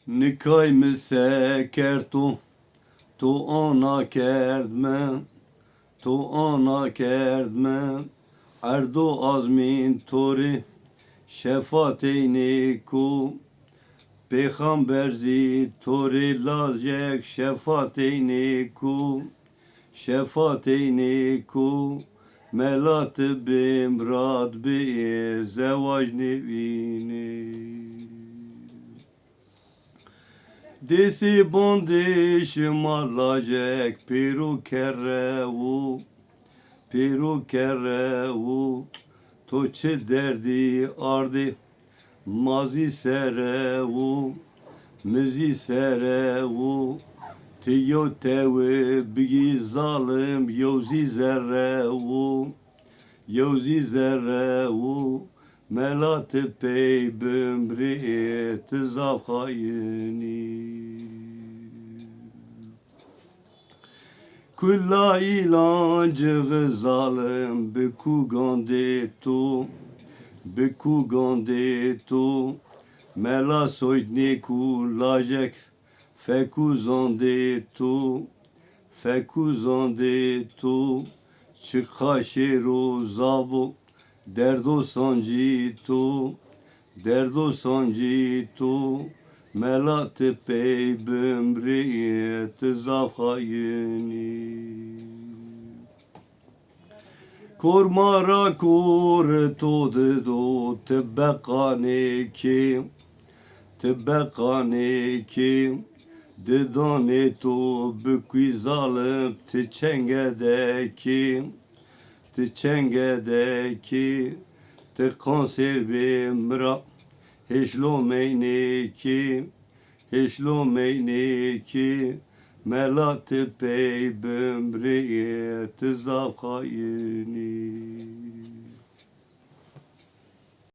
Nikay mı seker tu ona kerdme, tu ona kerdme, erdo azmin tori, şefateyni ku, peygamber zi tori lazcek şefateyni ku, şefateyni ku, melat bimrad bi zevaj nevini. Desi bondi şımarlacak piru kerevu to çi derdi ardi mazi serevu mizi serevu tiyo tevi bigi zalim yozi zerrevu melat pey bümri tızav hayini. Kulla ilancı zalim beku gande tu mela soydni ku lajek feku zande tu çıkaşiru zavu derdo sancı tu melat pey bümri tızav hayini. Kormara kor to do tebekane ki dedane to bükü zalim çengedeki te konserve mra heşlo meyneki melat pey bümri tızav hayini.